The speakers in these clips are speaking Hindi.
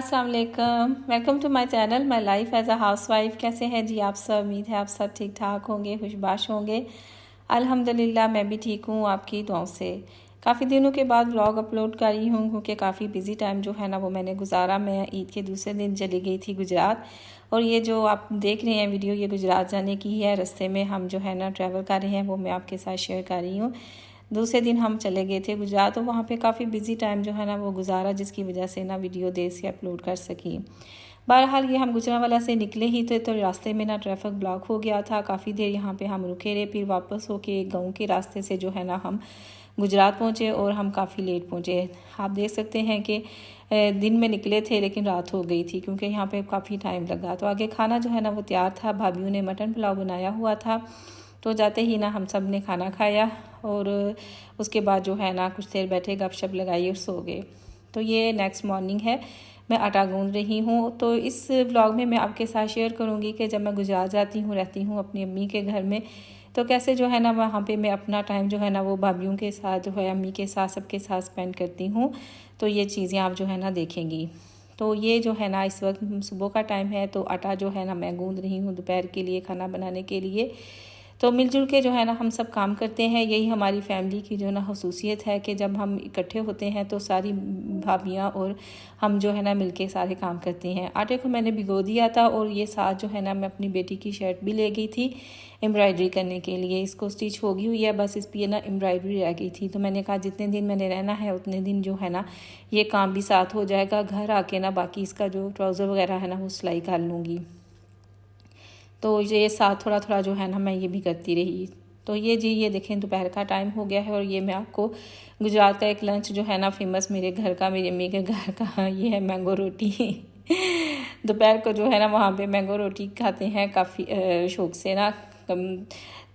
अस्सलाम वालेकुम, welcome to my channel my life as a housewife. कैसे हैं जी आप सब? उम्मीद है आप सब ठीक ठाक होंगे, खुशबाश होंगे। अल्हम्दुलिल्लाह मैं भी ठीक हूँ आपकी दुआओं से। काफ़ी दिनों के बाद व्लॉग अपलोड कर रही हूँ क्योंकि काफ़ी बिजी टाइम जो है ना वो मैंने गुजारा। मैं ईद के दूसरे दिन चली गई थी गुजरात, और ये जो आप देख रहे हैं वीडियो ये गुजरात जाने की है। रास्ते में हम जो है ना ट्रैवल कर रहे हैं वो मैं आपके साथ शेयर कर रही हूँ। दूसरे दिन हम चले गए थे गुजरात, तो वहाँ पे काफ़ी बिजी टाइम जो है ना वो गुजारा, जिसकी वजह से ना वीडियो देर से अपलोड कर सकी। बहरहाल ये हम गुजरांवाला से निकले ही थे तो रास्ते में ना ट्रैफिक ब्लॉक हो गया था। काफ़ी देर यहाँ पे हम रुके रहे, फिर वापस होके गाँव के रास्ते से जो है ना हम गुजरात पहुँचे, और हम काफ़ी लेट पहुँचे। आप देख सकते हैं कि दिन में निकले थे लेकिन रात हो गई थी क्योंकि यहाँ पे काफ़ी टाइम लगा। तो आगे खाना जो है ना वो तैयार था, भाभीयों ने मटन पुलाव बनाया हुआ था। तो जाते ही ना हम सब ने खाना खाया, और उसके बाद जो है ना कुछ देर बैठे गपशप लगाई और सो गए। तो ये नेक्स्ट मॉर्निंग है, मैं आटा गूंद रही हूँ। तो इस व्लॉग में मैं आपके साथ शेयर करूँगी कि जब मैं गुजरात जाती हूँ, रहती हूँ अपनी अम्मी के घर में, तो कैसे जो है ना वहाँ पे मैं अपना टाइम जो है ना वो भाभीयों के साथ जो है अम्मी के साथ सबके साथ स्पेंड करती हूँ। तो ये चीज़ें आप जो है ना देखेंगी। तो ये जो है ना इस वक्त सुबह का टाइम है, तो आटा जो है ना मैं गूंद रही हूँ दोपहर के लिए खाना बनाने के लिए। तो मिलजुल के जो है ना हम सब काम करते हैं। यही हमारी फैमिली की जो ना खसूसियत है कि जब हम इकट्ठे होते हैं तो सारी भाभियाँ और हम जो है ना मिलके सारे काम करते हैं। आटे को मैंने भिगो दिया था, और ये साथ जो है ना मैं अपनी बेटी की शर्ट भी ले गई थी एम्ब्रॉयडरी करने के लिए। इसको स्टिच हो गई हुई है, बस इस पर ना एम्ब्रॉयडरी रह गई थी। तो मैंने कहा जितने दिन मैंने रहना है उतने दिन जो है ना ये काम भी साथ हो जाएगा। घर आके ना बाकी इसका जो ट्राउज़र वगैरह है ना वो सिलाई कर लूँगी। तो ये साथ थोड़ा थोड़ा जो है ना मैं ये भी करती रही। तो ये जी ये देखें दोपहर का टाइम हो गया है, और ये मैं आपको गुजरात का एक लंच जो है ना फेमस मेरे घर का, मेरी अम्मी के घर का, ये है मैंगो रोटी। दोपहर को जो है ना वहाँ पे मैंगो रोटी खाते हैं काफ़ी शौक से ना।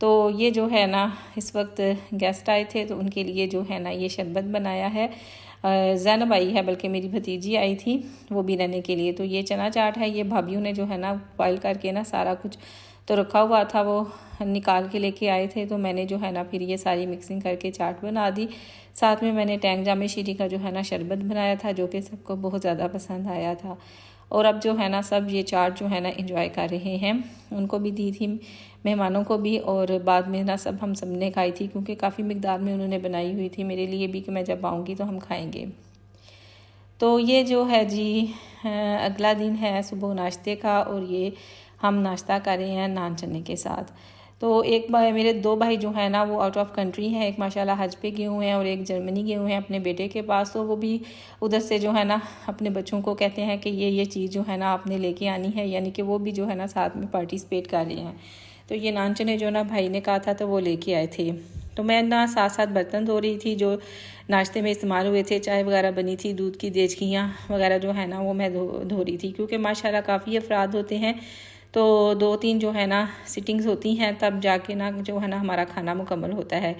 तो ये जो है ना इस वक्त गेस्ट आए थे तो उनके लिए जो है ना ये शरबत बनाया है। ज़ैनब आई है, बल्कि मेरी भतीजी आई थी वो भी रहने के लिए। तो ये चना चाट है, ये भाभीयों ने जो है ना बॉयल करके ना सारा कुछ तो रखा हुआ था वो निकाल के लेके आए थे। तो मैंने जो है ना फिर ये सारी मिक्सिंग करके चाट बना दी। साथ में मैंने टैंग जामे शीरी का जो है ना शरबत बनाया था, जो कि सबको बहुत ज़्यादा पसंद आया था। और अब जो है ना सब ये चाट जो है ना इंजॉय कर रहे हैं। उनको भी दी थी, मेहमानों को भी, और बाद में ना हम सब ने खाई थी क्योंकि काफ़ी मिकदार में उन्होंने बनाई हुई थी मेरे लिए भी कि मैं जब आऊँगी तो हम खाएंगे। तो ये जो है जी अगला दिन है सुबह नाश्ते का, और ये हम नाश्ता कर रहे हैं नान चने के साथ। तो एक भाई, मेरे दो भाई जो है ना वो आउट ऑफ कंट्री हैं। एक माशाल्लाह हज पे गए हुए हैं और एक जर्मनी गए हुए हैं अपने बेटे के पास। तो वो भी उधर से जो है ना अपने बच्चों को कहते हैं कि ये चीज़ जो है ना आपने लेके आनी है, यानी कि वो भी जो है ना साथ में पार्टिसिपेट कर रहे हैं। तो ये नान चने जो ना भाई ने कहा था तो वो लेके आए थे। तो मैं ना साथ साथ बर्तन धो रही थी जो नाश्ते में इस्तेमाल हुए थे। चाय वगैरह बनी थी, दूध की देचकियाँ वगैरह जो है ना वो मैं धो रही थी, क्योंकि माशाल्लाह काफ़ी अफराद होते हैं। तो 2-3 जो है ना सिटिंग्स होती हैं, तब जाके ना जो है ना हमारा खाना मुकम्मल होता है।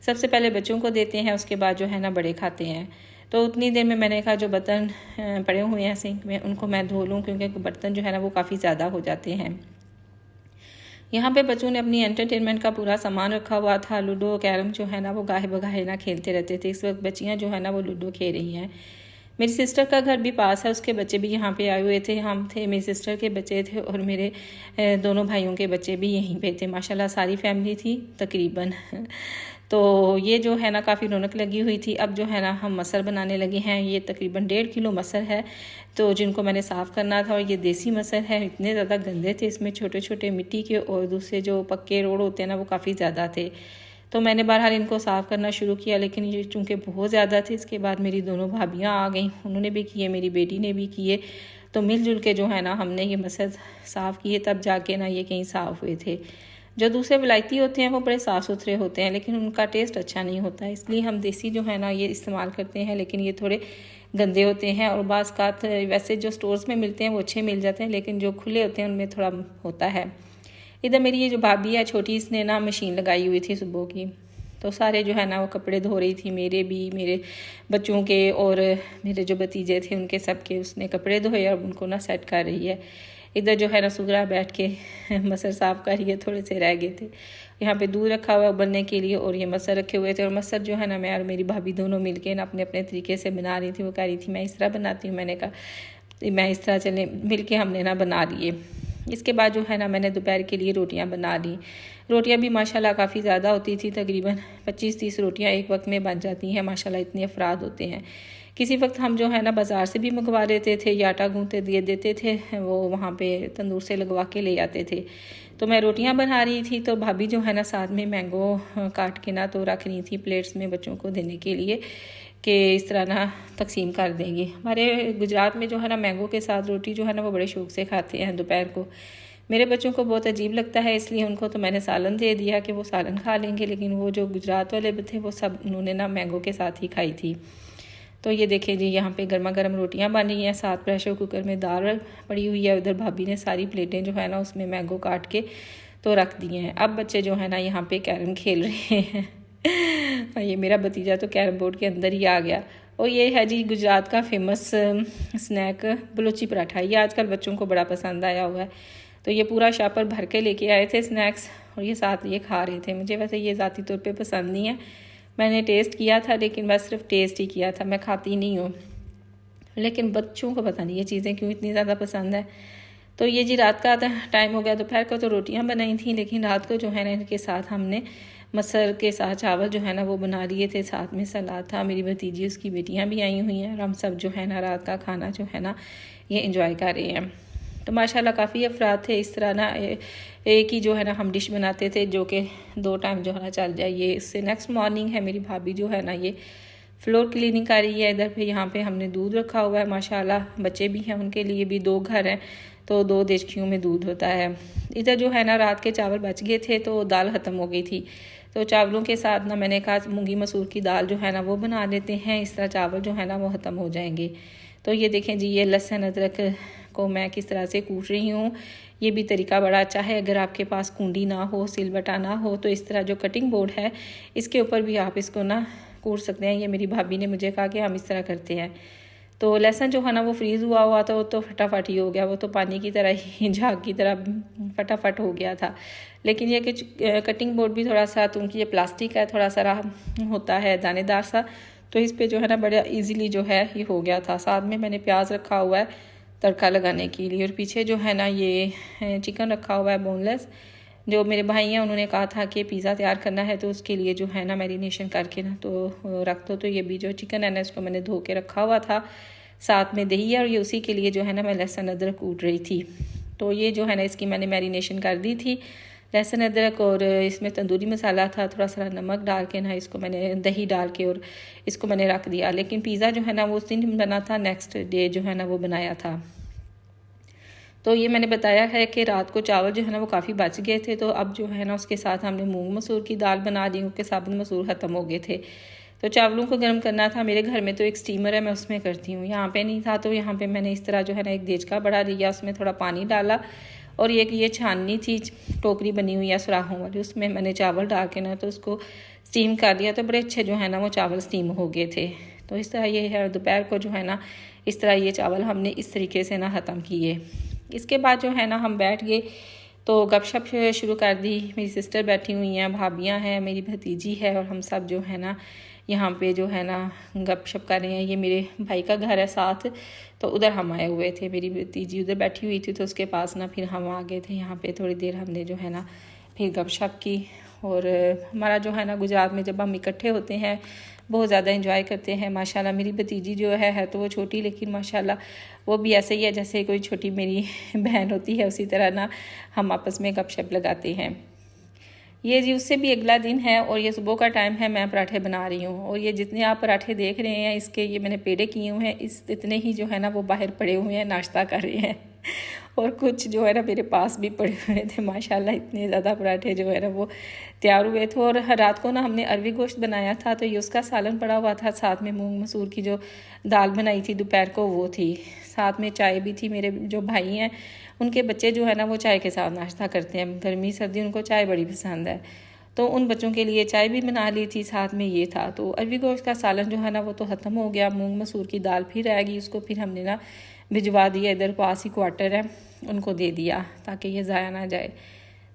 सबसे पहले बच्चों को देते हैं, उसके बाद जो है ना बड़े खाते हैं। तो उतनी देर में मैंने कहा जो बर्तन पड़े हुए हैं सिंक में उनको मैं धो लूँ, क्योंकि बर्तन जो है ना वो काफ़ी ज़्यादा हो जाते हैं। यहाँ पे बच्चों ने अपनी एंटरटेनमेंट का पूरा सामान रखा हुआ था। लूडो कैरम जो है ना वो गाहे बगाहे ना खेलते रहते थे। इस वक्त बच्चियाँ जो है ना वो लूडो खेल रही हैं। मेरी सिस्टर का घर भी पास है, उसके बच्चे भी यहाँ पे आए हुए थे। हम थे, मेरी सिस्टर के बच्चे थे, और मेरे दोनों भाइयों के बच्चे भी यहीं पे थे। माशाल्लाह सारी फैमिली थी तकरीबन। तो ये जो है ना काफ़ी रौनक लगी हुई थी। अब जो है ना हम मसर बनाने लगे हैं। ये तकरीबन 1.5 किलो मसर है, तो जिनको मैंने साफ़ करना था। और ये देसी मसर है, इतने ज़्यादा गंदे थे इसमें, छोटे छोटे मिट्टी के, और दूसरे जो पक्के रोड होते हैं ना वो काफ़ी ज़्यादा थे। तो मैंने बहरहाल इनको साफ़ करना शुरू किया, लेकिन ये चूँकि बहुत ज़्यादा थे। इसके बाद मेरी दोनों भाभियाँ आ गईं, उन्होंने भी किए, मेरी बेटी ने भी किए। तो मिलजुल के जो है ना हमने ये मसर साफ़ किए, तब जाके ना ये कहीं साफ़ हुए थे। जो दूसरे विलायती होते हैं वो बड़े साफ़ सुथरे होते हैं, लेकिन उनका टेस्ट अच्छा नहीं होता, इसलिए हम देसी जो है ना ये इस्तेमाल करते हैं। लेकिन ये थोड़े गंदे होते हैं, और बाज़ कात वैसे जो स्टोर्स में मिलते हैं वो अच्छे मिल जाते हैं, लेकिन जो खुले होते हैं उनमें थोड़ा होता है। इधर मेरी ये जो भाभी है छोटी, इसने ना मशीन लगाई हुई थी सुबह की। तो सारे जो है ना वो कपड़े धो रही थी, मेरे भी, मेरे बच्चों के, और मेरे जो भतीजे थे उनके सबके उसने कपड़े धोए और उनको ना सेट कर रही है। इधर जो है ना सुगरा बैठ के मसर साफ़ कर रही है, थोड़े से रह गए थे। यहाँ पे दूध रखा हुआ उबलने के लिए, और ये मसर रखे हुए थे। और मसर जो है ना मैं और मेरी भाभी दोनों मिलके ना अपने अपने तरीके से बना रही थी। वो कह रही थी मैं इस तरह बनाती हूँ, मैंने कहा मैं इस तरह चले मिल के हमने ना बना लिए। इसके बाद जो है ना मैंने दोपहर के लिए रोटियां बना ली। रोटियां भी माशाल्लाह काफ़ी ज़्यादा होती थी, तकरीबन 25-30 रोटियां एक वक्त में बन जाती हैं माशाल्लाह, इतने अफराद होते हैं। किसी वक्त हम जो है ना बाज़ार से भी मंगवा लेते थे या आटा गूँथते दिए देते थे, वो वहाँ पे तंदूर से लगवा के ले आते थे। तो मैं रोटियां बना रही थी तो भाभी जो है ना साथ में मैंगो काट के ना तो रख रही थी प्लेट्स में बच्चों को देने के लिए कि इस तरह ना तकसीम कर देंगे। हमारे गुजरात में जो है ना मैंगो के साथ रोटी जो है ना वो बड़े शौक़ से खाते हैं दोपहर को। मेरे बच्चों को बहुत अजीब लगता है, इसलिए उनको तो मैंने सालन दे दिया कि वो सालन खा लेंगे, लेकिन वो जो गुजरात वाले थे वो सब उन्होंने ना मैंगो के साथ ही खाई थी। तो ये देखें जी, यहाँ पे गर्मा गर्म रोटियां बन रही हैं, साथ प्रेशर कुकर में दाल पड़ी हुई है। उधर भाभी ने सारी प्लेटें जो है ना उसमें मैंगो काट के तो रख दिए हैं। अब बच्चे जो है ना यहाँ पे कैरम खेल रहे हैं। ये मेरा भतीजा तो कैरम बोर्ड के अंदर ही आ गया। और ये है जी गुजरात का फेमस स्नैक बलोची पराठा। ये आजकल बच्चों को बड़ा पसंद आया हुआ है। तो ये पूरा शापर भर के लेके आए थे स्नैक्स और ये साथ ये खा रहे थे। मुझे वैसे ये ज़ाती तौर पे पसंद नहीं है, मैंने टेस्ट किया था लेकिन बस सिर्फ टेस्ट ही किया था, मैं खाती नहीं हूँ। लेकिन बच्चों को पता नहीं ये चीज़ें क्यों इतनी ज़्यादा पसंद है। तो ये जी रात का टाइम हो गया। दोपहर को तो रोटियां बनाई थी, लेकिन रात को जो है ना इनके साथ हमने मसर के साथ चावल जो है ना वो बना लिए थे, साथ में सलाद था। मेरी भतीजी उसकी बेटियां भी आई हुई हैं और हम सब जो है ना रात का खाना जो है ना ये इंजॉय कर रहे हैं। तो माशाल्लाह काफ़ी अफराद थे। इस तरह ना एक ही जो है ना हम डिश बनाते थे जो कि 2 टाइम जो है ना चल जाए। ये इससे नेक्स्ट मॉर्निंग है, मेरी भाभी जो है ना ये फ्लोर क्लीनिंग कर रही है। इधर पे यहाँ पे हमने दूध रखा हुआ है माशाल्लाह, बच्चे भी हैं उनके लिए भी 2 घर हैं तो 2 देचकियों में दूध होता है। इधर जो है ना रात के चावल बच गए थे तो दाल ख़त्म हो गई थी, तो चावलों के साथ ना मैंने कहा मूंगी मसूर की दाल जो है ना वो बना लेते हैं, इस तरह चावल जो है ना वो ख़त्म हो जाएंगे। तो ये देखें जी, ये लहसुन अदरक को मैं किस तरह से कूट रही हूँ। ये भी तरीका बड़ा अच्छा है। अगर आपके पास कुंडी ना हो, सिलबटा ना हो, तो इस तरह जो कटिंग बोर्ड है इसके ऊपर भी आप इसको ना कूट सकते हैं। ये मेरी भाभी ने मुझे कहा कि हम इस तरह करते हैं। तो लहसुन जो है ना वो फ्रीज़ हुआ था, वो तो फटाफट ही हो गया, वो तो पानी की तरह ही झाग की तरह फटाफट हो गया था। लेकिन ये कि कटिंग बोर्ड भी थोड़ा सा, तो उनकी ये प्लास्टिक है, थोड़ा सा होता है दानेदार सा, तो इस पे जो है ना बड़ा इजीली जो है ये हो गया था। साथ में मैंने प्याज रखा हुआ है तड़का लगाने के लिए, और पीछे जो है ना ये चिकन रखा हुआ है बोनलेस। जो मेरे भाई हैं उन्होंने कहा था कि पिज़्ज़ा तैयार करना है तो उसके लिए जो है ना मैरिनेशन करके ना तो रख दो। तो ये भी जो चिकन है ना इसको मैंने धो के रखा हुआ था, साथ में दही है, और ये उसी के लिए जो है ना मैं लहसुन अदरक कूट रही थी। तो ये जो है ना इसकी मैंने मैरिनेशन कर दी थी, लहसुन अदरक, और इसमें तंदूरी मसाला था, थोड़ा सा नमक डाल के ना इसको मैंने दही डाल के और इसको मैंने रख दिया। लेकिन पिज़्ज़ा जो है ना वो उस दिन बना था, नेक्स्ट डे जो है ना वो बनाया था। तो ये मैंने बताया है कि रात को चावल जो है ना वो काफ़ी बच गए थे, तो अब जो है ना उसके साथ हमने मूंग मसूर की दाल बना दी, क्योंकि साबुत मसूर ख़त्म हो गए थे। तो चावलों को गर्म करना था। मेरे घर में तो एक स्टीमर है, मैं उसमें करती हूँ, यहाँ पे नहीं था। तो यहाँ पे मैंने इस तरह जो है ना एक देचका बड़ा लिया, उसमें थोड़ा पानी डाला, और ये छाननी थी, टोकरी बनी हुई है सुराहों वाली, उसमें मैंने चावल डाल के ना तो उसको स्टीम कर लिया। तो बड़े अच्छे जो है ना वो चावल स्टीम हो गए थे। तो इस तरह ये है, दोपहर को जो है ना इस तरह ये चावल हमने इस तरीके से ना ख़त्म किए। इसके बाद जो है ना हम बैठ गए तो गपशप शुरू कर दी। मेरी सिस्टर बैठी हुई हैं, भाभियां हैं, मेरी भतीजी है, और हम सब जो है ना यहाँ पे जो है ना गपशप कर रहे हैं। ये मेरे भाई का घर है साथ, तो उधर हम आए हुए थे, मेरी भतीजी उधर बैठी हुई थी तो उसके पास ना फिर हम आ गए थे यहाँ पे। थोड़ी देर हमने जो है ना फिर गपशप की। और हमारा जो है ना गुजरात में जब हम इकट्ठे होते हैं बहुत ज़्यादा एंजॉय करते हैं। माशाल्लाह मेरी भतीजी जो है तो वो छोटी, लेकिन माशाल्लाह वो भी ऐसे ही है जैसे कोई छोटी मेरी बहन होती है, उसी तरह ना हम आपस में गपशप लगाते हैं। ये जी उससे भी अगला दिन है और ये सुबह का टाइम है, मैं पराठे बना रही हूँ। और ये जितने आप पराठे देख रहे हैं इसके ये मैंने पेड़े किए हुए हैं, इतने ही जो है ना वो बाहर पड़े हुए हैं, नाश्ता कर रहे हैं। और कुछ जो है ना मेरे पास भी पड़े हुए थे। माशाल्लाह इतने ज़्यादा पराठे जो है ना वो तैयार हुए थे। और रात को ना हमने अरवी गोश्त बनाया था, तो ये उसका सालन पड़ा हुआ था, साथ में मूंग मसूर की जो दाल बनाई थी दोपहर को वो थी, साथ में चाय भी थी। मेरे जो भाई हैं उनके बच्चे जो है ना वो चाय के साथ नाश्ता करते हैं, गर्मी सर्दी उनको चाय बड़ी पसंद है, तो उन बच्चों के लिए चाय भी बना ली थी, साथ में ये था। तो अरवी गोश्त का सालन जो है ना वो तो ख़त्म हो गया। मूंग मसूर की दाल फिर रहेगी, उसको फिर हमने ना भिजवा दिया, इधर पास ही क्वार्टर है उनको दे दिया ताकि ये ज़ाया ना जाए।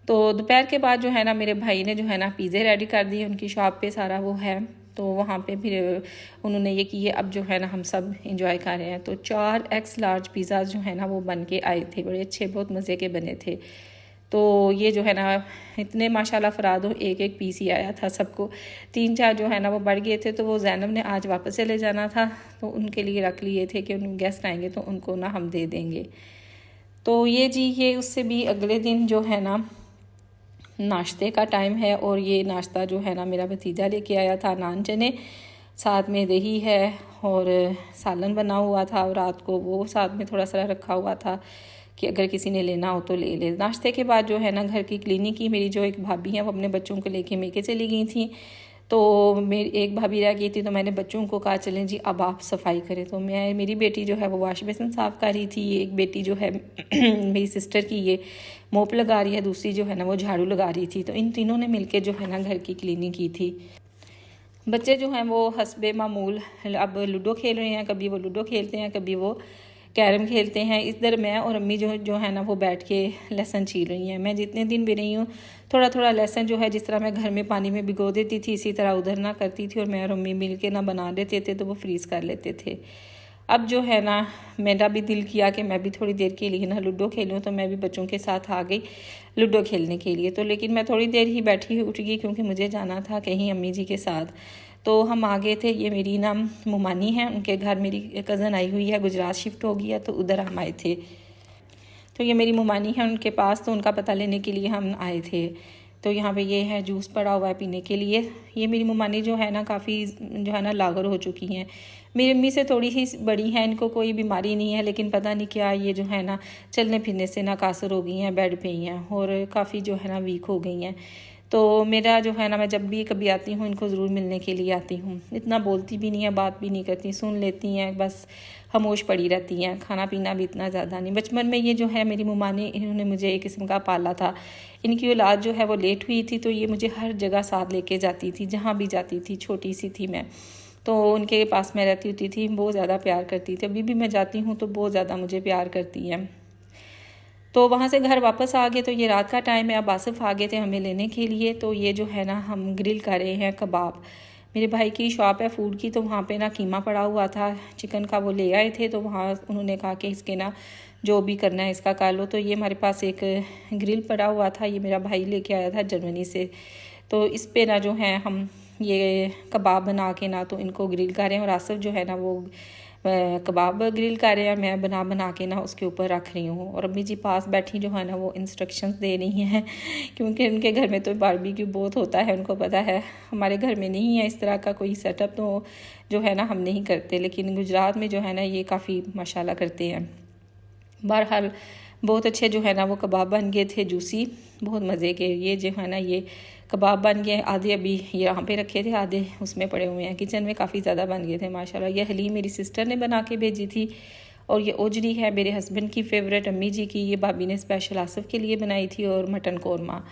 तो दोपहर के बाद जो है ना मेरे भाई ने जो है ना पिज़्ज़े रेडी कर दिए, उनकी शॉप पे सारा वो है तो वहाँ पे फिर उन्होंने ये किए। अब जो है ना हम सब इंजॉय कर रहे हैं। तो 4 एक्स लार्ज पिज़्ज़ा जो है ना वो बन के आए थे, बड़े अच्छे, बहुत मज़े के बने थे। तो ये जो है ना इतने माशाल्लाह फ़राद हो, एक एक पीस ही आया था सबको। 3-4 जो है ना वो बढ़ गए थे, तो वो ज़ैनब ने आज वापस चले जाना था, तो उनके लिए रख लिए थे कि उन गेस्ट आएंगे तो उनको ना हम दे देंगे। तो ये जी, ये उससे भी अगले दिन जो है ना नाश्ते का टाइम है। और ये नाश्ता जो है ना मेरा भतीजा लेके आया था, नान चने, साथ में दही है और सालन बना हुआ था, और रात को वो साथ में थोड़ा सा रखा हुआ था कि अगर किसी ने लेना हो तो ले ले। नाश्ते के बाद जो है ना घर की क्लीनिंग की। मेरी जो एक भाभी हैं वो अपने बच्चों को लेके मेके चली गई थी, तो मेरी एक भाभी रह गई थी, तो मैंने बच्चों को कहा चलें जी अब आप सफाई करें। तो मेरी बेटी जो है वो वाश बेसिन साफ़ कर रही थी, एक बेटी जो है मेरी सिस्टर की ये मोप लगा रही है, दूसरी जो है ना वो झाड़ू लगा रही थी। तो इन तीनों ने मिलकर जो है ना घर की क्लीनिंग की थी। बच्चे जो हैं वो हस्बे मामूल अब लूडो खेल रहे हैं, कभी वो लूडो खेलते हैं, कभी वो कैरम खेलते हैं। इधर मैं और अम्मी जो है ना वो बैठ के लहसुन छील रही हैं। मैं जितने दिन भी रही हूँ थोड़ा थोड़ा लहसुन जो है जिस तरह मैं घर में पानी में भिगो देती थी, इसी तरह उधर ना करती थी, और मैं और अम्मी मिल के ना बना लेते थे, तो वो फ्रीज़ कर लेते थे। अब जो है ना मेरा भी दिल किया कि मैं भी थोड़ी देर के लिए ना लूडो खेलूँ, तो मैं भी बच्चों के साथ आ गई लूडो खेलने के लिए। तो लेकिन मैं थोड़ी देर ही बैठी उठ गई, क्योंकि मुझे जाना था कहीं अम्मी जी के साथ। तो हम आ गए थे। ये मेरी ना मुमानी है, उनके घर मेरी कज़न आई हुई है, गुजरात शिफ्ट हो गई है, तो उधर हम आए थे। तो ये मेरी मुमानी है उनके पास, तो उनका पता लेने के लिए हम आए थे। तो यहाँ पे ये है जूस पड़ा हुआ है पीने के लिए। ये मेरी मुमानी जो है ना काफ़ी जो है ना लागर हो चुकी हैं। मेरी अम्मी से थोड़ी ही बड़ी हैं, इनको कोई बीमारी नहीं है, लेकिन पता नहीं क्या ये जो है ना चलने फिरने से ना कासर हो गई हैं, बेड पे ही हैं, और काफ़ी जो है ना वीक हो गई हैं। तो मेरा जो है ना मैं जब भी कभी आती हूँ इनको ज़रूर मिलने के लिए आती हूँ। इतना बोलती भी नहीं है, बात भी नहीं करती, सुन लेती हैं, बस खामोश पड़ी रहती हैं, खाना पीना भी इतना ज़्यादा नहीं। बचपन में ये जो है मेरी मुमा ने, इन्होंने मुझे एक किस्म का पाला था। इनकी औलाद जो है वो लेट हुई थी, तो ये मुझे हर जगह साथ लेके जाती थी, जहाँ भी जाती थी। छोटी सी थी मैं, तो उनके पास मैं रहती होती थी, बहुत ज़्यादा प्यार करती थी। अभी भी मैं जाती हूँ तो बहुत ज़्यादा मुझे प्यार करती हैं। तो वहाँ से घर वापस आ गए, तो ये रात का टाइम है। अब आसिफ आ गए थे हमें लेने के लिए। तो ये जो है ना हम ग्रिल कर रहे हैं कबाब। मेरे भाई की शॉप है फूड की, तो वहाँ पे ना कीमा पड़ा हुआ था चिकन का, वो ले आए थे। तो वहाँ उन्होंने कहा कि इसके ना जो भी करना है इसका कर लो। तो ये हमारे पास एक ग्रिल पड़ा हुआ था, ये मेरा भाई लेके आया था जर्मनी से। तो इस पे ना जो है हम ये कबाब बना के ना तो इनको ग्रिल कर रहे हैं, और आसिफ जो है ना वो कबाब ग्रिल कर रहे हैं, मैं बना के ना उसके ऊपर रख रही हूँ। और अम्मी जी पास बैठी जो है ना वो इंस्ट्रक्शंस दे रही हैं, क्योंकि उनके घर में तो बारबेक्यू बहुत होता है, उनको पता है। हमारे घर में नहीं है इस तरह का कोई सेटअप, तो जो है ना हम नहीं करते, लेकिन गुजरात में जो है ना ये काफ़ी माशाल्लाह करते हैं। बहरहाल बहुत अच्छे जो है ना वो कबाब बन गए थे, जूसी, बहुत मज़े के। ये जो है ना ये कबाब बन गए, आधे अभी ये यहाँ पे रखे थे, आधे उसमें पड़े हुए हैं किचन में, काफ़ी ज़्यादा बन गए थे माशाल्लाह। ये हलीम मेरी सिस्टर ने बना के भेजी थी, और ये ओजरी है मेरे हस्बैंड की फ़ेवरेट, अम्मी जी की। ये भाभी ने स्पेशल आसिफ के लिए बनाई थी, और मटन कौरमा।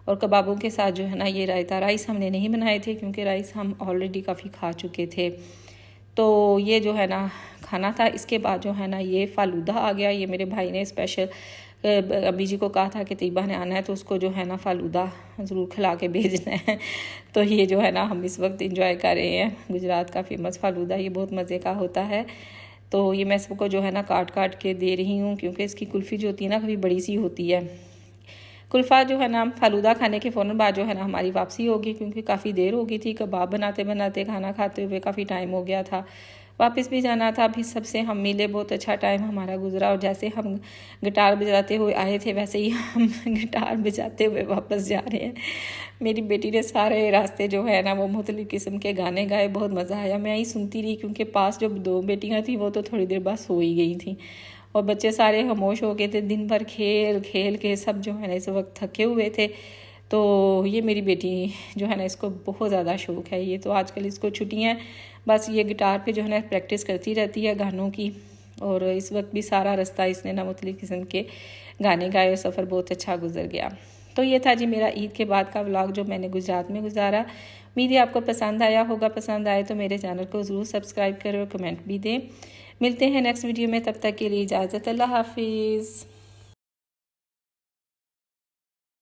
और कबाबों के साथ जो है ना ये रायता। राइस हमने नहीं बनाए थे, क्योंकि राइस हम ऑलरेडी काफ़ी खा चुके थे। तो ये जो है ना खाना था। इसके बाद जो है ना ये फालूदा आ गया। ये मेरे भाई ने स्पेशल अभी जी को कहा था कि तैयबा ने आना है, तो उसको जो है ना फालूदा ज़रूर खिला के भेजना है। तो ये जो है ना हम इस वक्त इंजॉय कर रहे हैं गुजरात का फेमस फालूदा, ये बहुत मज़े का होता है। तो ये मैं सबको जो है ना काट काट के दे रही हूँ, क्योंकि इसकी कुल्फ़ी जो होती है ना कभी बड़ी सी होती है। कुल्फ़ा जो है ना फालूदा खाने के फ़ौरन बाद जो है ना हमारी वापसी होगी, क्योंकि काफ़ी देर हो गई थी, कबाब बनाते बनाते, खाना खाते हुए काफ़ी टाइम हो गया था। वापस भी जाना था, फिर सबसे हम मिले, बहुत अच्छा टाइम हमारा गुजरा। और जैसे हम गिटार बजाते हुए आए थे, वैसे ही हम गिटार बजाते हुए वापस जा रहे हैं। मेरी बेटी ने सारे रास्ते जो है ना वो मुख्तलिफ़ किस्म के गाने गाए, बहुत मज़ा आया। मैं ही सुनती रही, क्योंकि पास जो 2 बेटियाँ थी वो तो थोड़ी देर बाद सो ही गई थी, और बच्चे सारे खामोश हो गए थे। दिन भर खेल खेल के सब जो है ना इस वक्त थके हुए थे। तो ये मेरी बेटी जो है ना इसको बहुत ज़्यादा शौक़ है। ये तो आजकल इसको छुट्टियाँ, बस ये गिटार पे जो है ना प्रैक्टिस करती रहती है गानों की। और इस वक्त भी सारा रास्ता इसने ना मुख्तलिफ़ किस्म के गाने गाए, और सफ़र बहुत अच्छा गुजर गया। तो ये था जी मेरा ईद के बाद का व्लॉग जो मैंने गुजरात में गुजारा। उम्मीद है आपको पसंद आया होगा। पसंद आए तो मेरे चैनल को ज़रूर सब्सक्राइब करें और कमेंट भी दें। मिलते हैं नेक्स्ट वीडियो में, तब तक के लिए इजाज़त, अल्लाह हाफिज़।